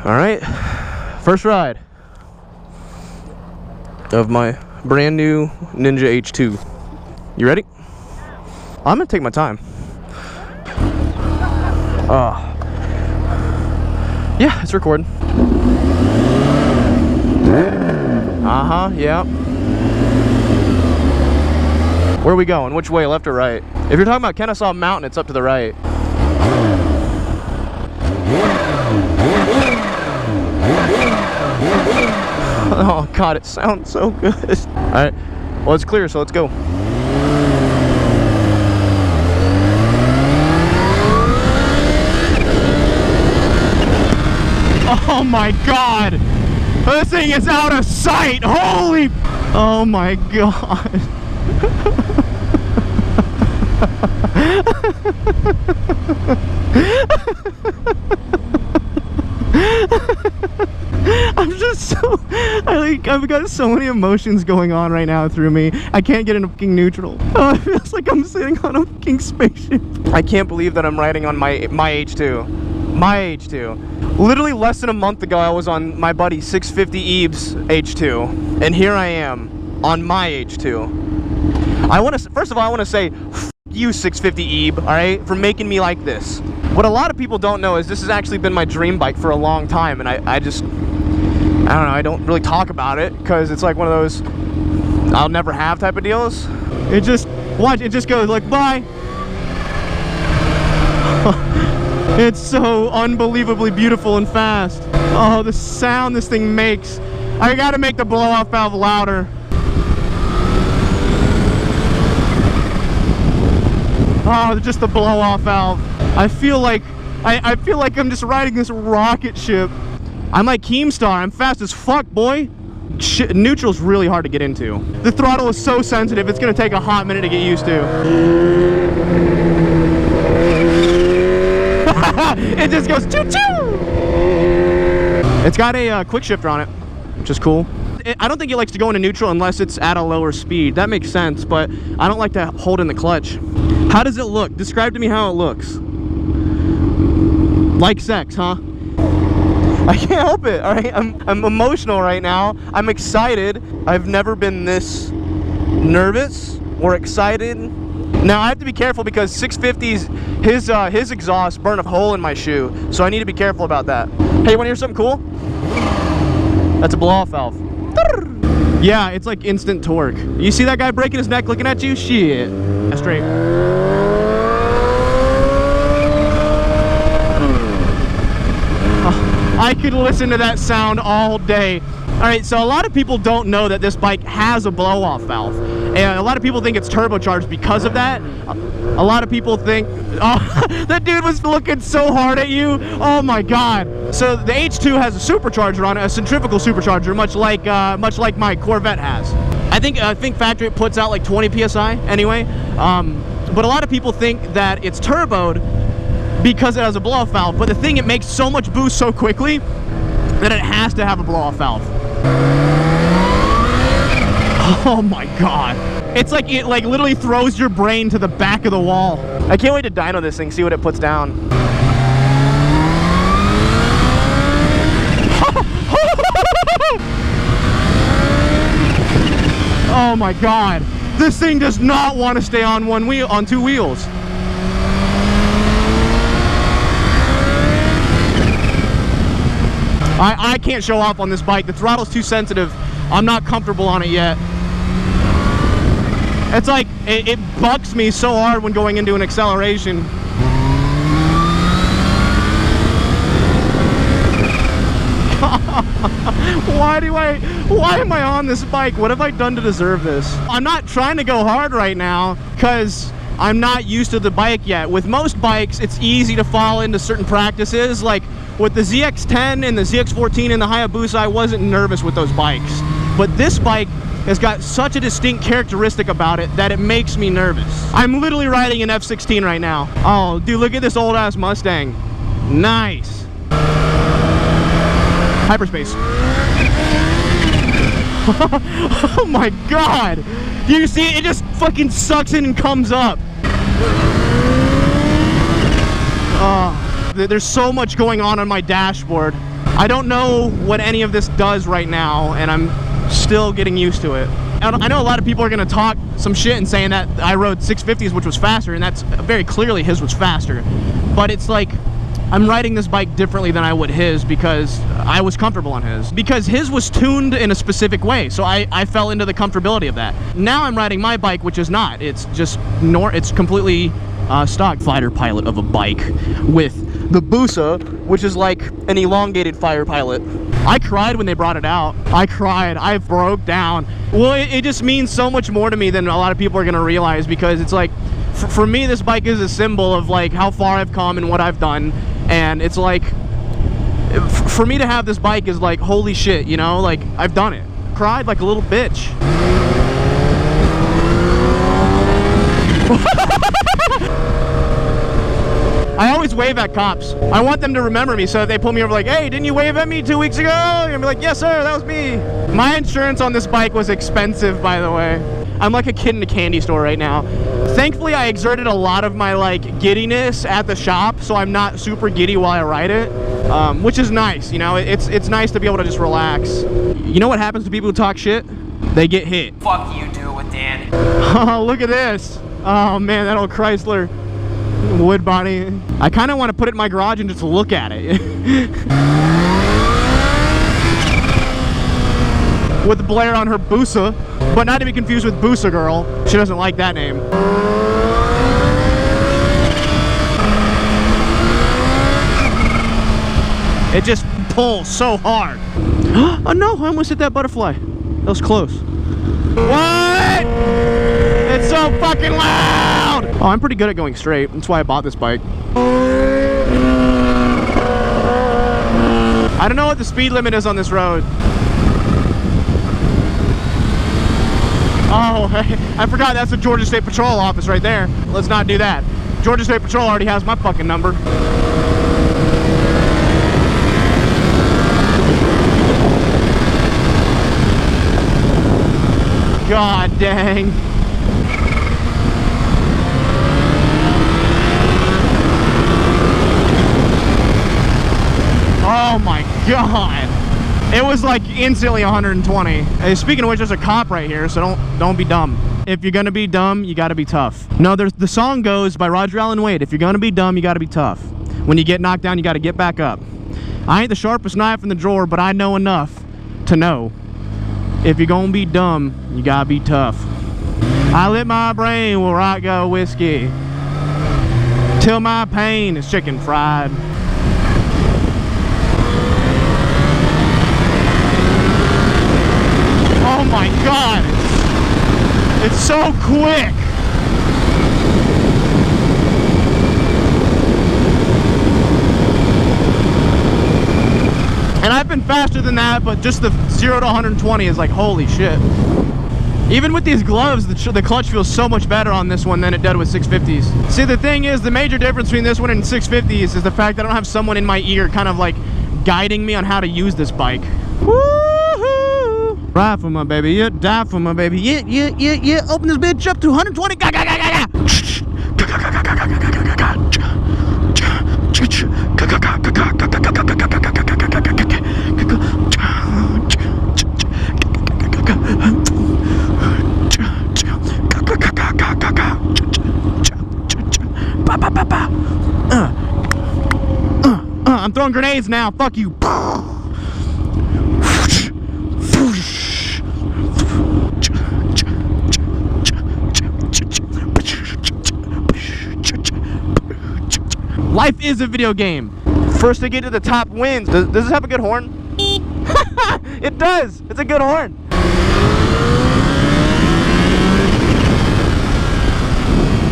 All right, first ride of my brand new Ninja H2. You ready? I'm gonna take my time. Yeah, it's recording. Yeah. Where are we going? Which way, left or right? If you're talking about Kennesaw Mountain, it's up to the right. Oh God, it sounds so good. All right, well, it's clear, so let's go. Oh my God, this thing is out of sight. Holy, oh my God. I'm just so, I've got so many emotions going on right now through me. I can't get into fucking neutral. Oh, it feels like I'm sitting on a fucking spaceship. I can't believe that I'm riding on my H2. My H2. Literally less than a month ago, I was on my buddy 650 Eve's H2, and here I am on my H2. First of all, I want to say, f you 650 Eve, all right, for making me like this. What a lot of people don't know is this has actually been my dream bike for a long time, and I don't know, I don't really talk about it because it's like one of those I'll never have type of deals. It just, watch, it just goes like, bye. It's so unbelievably beautiful and fast. Oh, the sound this thing makes. I gotta make the blow-off valve louder. Oh, just the blow-off valve. I feel like I'm just riding this rocket ship. I'm like Keemstar. I'm fast as fuck, boy. Neutral's really hard to get into. The throttle is so sensitive, it's gonna take a hot minute to get used to. It just goes choo-choo! It's got a quick shifter on it, which is cool. I don't think it likes to go into neutral unless it's at a lower speed. That makes sense, but I don't like to hold in the clutch. How does it look? Describe to me how it looks. Like sex, huh? I can't help it, all right? I'm emotional right now. I'm excited. I've never been this nervous or excited. Now, I have to be careful because 650's, his exhaust burned a hole in my shoe, so I need to be careful about that. Hey, you wanna hear something cool? That's a blow-off valve. Yeah, it's like instant torque. You see that guy breaking his neck looking at you? Shit. Straight. I could listen to that sound all day. All right, so a lot of people don't know that this bike has a blow-off valve. And a lot of people think it's turbocharged because of that. A lot of people think, oh, that dude was looking so hard at you. Oh my God. So the H2 has a supercharger on it, a centrifugal supercharger, much like my Corvette has. I think factory it puts out like 20 PSI anyway. But a lot of people think that it's turboed because it has a blow-off valve. But the thing, it makes so much boost so quickly that it has to have a blow-off valve. Oh my God. It's like, it like literally throws your brain to the back of the wall. I can't wait to dyno this thing, see what it puts down. Oh my God. This thing does not want to stay on one wheel, on two wheels. I can't show off on this bike. The throttle's too sensitive. I'm not comfortable on it yet. It's like, it bucks me so hard when going into an acceleration. Why am I on this bike? What have I done to deserve this? I'm not trying to go hard right now because I'm not used to the bike yet. With most bikes, it's easy to fall into certain practices. Like with the ZX10 and the ZX14 and the Hayabusa, I wasn't nervous with those bikes. But this bike has got such a distinct characteristic about it that it makes me nervous. I'm literally riding an F16 right now. Oh, dude, look at this old ass Mustang. Nice. Hyperspace. Oh my God. Do you see it? It just fucking sucks in and comes up. There's so much going on my dashboard. I don't know what any of this does right now, and I'm still getting used to it. I know a lot of people are gonna talk some shit and saying that I rode 650s, which was faster, and that's very clearly his was faster. But it's like, I'm riding this bike differently than I would his because I was comfortable on his. Because his was tuned in a specific way, so I fell into the comfortability of that. Now I'm riding my bike, which is not. It's just, it's completely stock. Fighter pilot of a bike with the Busa, which is like an elongated Fighter Pilot. I cried when they brought it out. I cried. I broke down. Well, it just means so much more to me than a lot of people are gonna realize, because it's like, for me, this bike is a symbol of like how far I've come and what I've done. And it's like, for me to have this bike is like, holy shit, you know, like I've done it. Cried like a little bitch. I always wave at cops. I want them to remember me, so if they pull me over like, hey, didn't you wave at me 2 weeks ago? I'm gonna be like, yes sir, that was me. My insurance on this bike was expensive, by the way. I'm like a kid in a candy store right now. Thankfully, I exerted a lot of my like giddiness at the shop, so I'm not super giddy while I ride it, which is nice, you know. It's nice to be able to just relax. You know what happens to people who talk shit? They get hit. Fuck you, do it, Dan. Oh, look at this. Oh man, that old Chrysler wood body. I kind of want to put it in my garage and just look at it. With Blair on her Busa, but not to be confused with Busa Girl. She doesn't like that name. It just pulls so hard. Oh no, I almost hit that butterfly. That was close. What? It's so fucking loud! Oh, I'm pretty good at going straight. That's why I bought this bike. I don't know what the speed limit is on this road. Oh, I forgot that's the Georgia State Patrol office right there. Let's not do that. Georgia State Patrol already has my fucking number. God dang. Oh my God. It was like instantly 120. Speaking of which, there's a cop right here, so don't be dumb. If you're gonna be dumb, you gotta be tough. No, the song goes by Roger Allen Wade, if you're gonna be dumb, you gotta be tough. When you get knocked down, you gotta get back up. I ain't the sharpest knife in the drawer, but I know enough to know. If you're gonna be dumb, you gotta be tough. I lit my brain with Rock-Go whiskey till my pain is chicken fried. Oh my God, it's so quick. And I've been faster than that, but just the 0 to 120 is like, holy shit. Even with these gloves, the clutch feels so much better on this one than it did with 650s. See, the thing is, the major difference between this one and 650s is the fact that I don't have someone in my ear kind of like guiding me on how to use this bike. Woohoo! Ride for my baby, yeah, die for my baby, yeah, yeah, yeah, yeah. Open this bitch up to 120. I'm throwing grenades now. Fuck you. Life is a video game. First to get to the top wins. Does this have a good horn? It does. It's a good horn.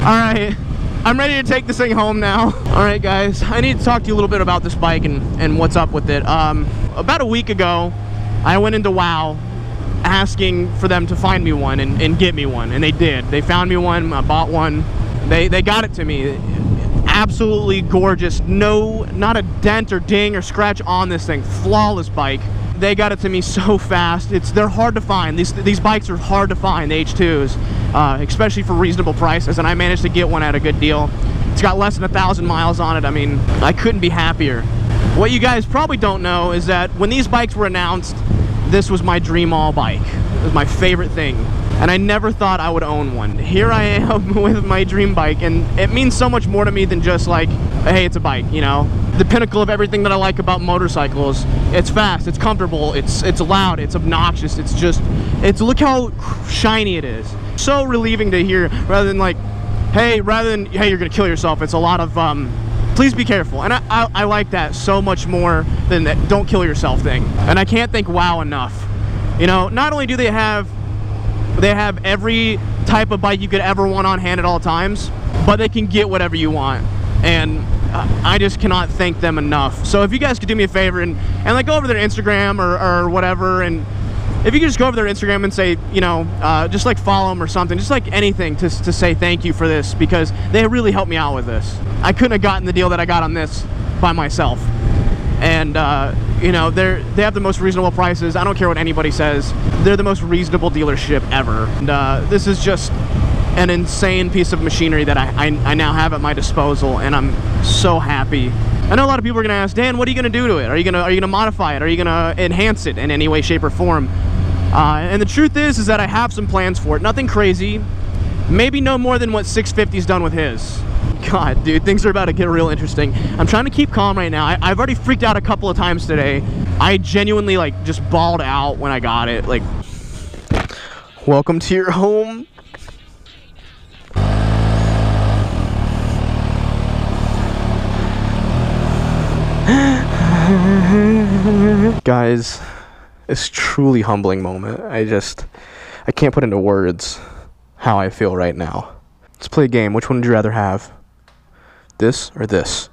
Alright, I'm ready to take this thing home now. Alright guys, I need to talk to you a little bit about this bike and what's up with it. About a week ago, I went into WOW asking for them to find me one and get me one, and they did. They found me one, I bought one. They got it to me. Absolutely gorgeous. No, not a dent or ding or scratch on this thing. Flawless bike. They got it to me so fast. They're hard to find. These bikes are hard to find, the H2s, especially for reasonable prices, and I managed to get one at a good deal. It's got less than 1,000 miles on it. I mean, I couldn't be happier. What you guys probably don't know is that when these bikes were announced, this was my dream all bike. It was my favorite thing. And I never thought I would own one. Here I am with my dream bike, and it means so much more to me than just like, hey, it's a bike, you know? The pinnacle of everything that I like about motorcycles. It's fast, it's comfortable, it's loud, it's obnoxious, look how shiny it is. So relieving to hear, rather than hey, you're gonna kill yourself. It's a lot of, please be careful. And I like that so much more than that don't kill yourself thing. And I can't thank WOW enough. You know, not only do they have every type of bike you could ever want on hand at all times, but they can get whatever you want. And I just cannot thank them enough. So if you guys could do me a favor and like go over their Instagram or whatever, and if you could just go over their Instagram and say, you know, just like follow them or something, just like anything to say thank you for this, because they really helped me out with this. I couldn't have gotten the deal that I got on this by myself. And you know, they have the most reasonable prices. I don't care what anybody says. They're the most reasonable dealership ever. And this is just an insane piece of machinery that I now have at my disposal, and I'm so happy. I know a lot of people are gonna ask, Dan, what are you gonna do to it? Are you gonna modify it? Are you gonna enhance it in any way, shape, or form? And the truth is that I have some plans for it. Nothing crazy. Maybe no more than what 650's done with his. God, dude, things are about to get real interesting. I'm trying to keep calm right now. I've already freaked out a couple of times today. I genuinely, like, just bawled out when I got it. Like, welcome to your home. Guys, it's a truly humbling moment. I can't put into words how I feel right now. Let's play a game. Which one would you rather have? This or this?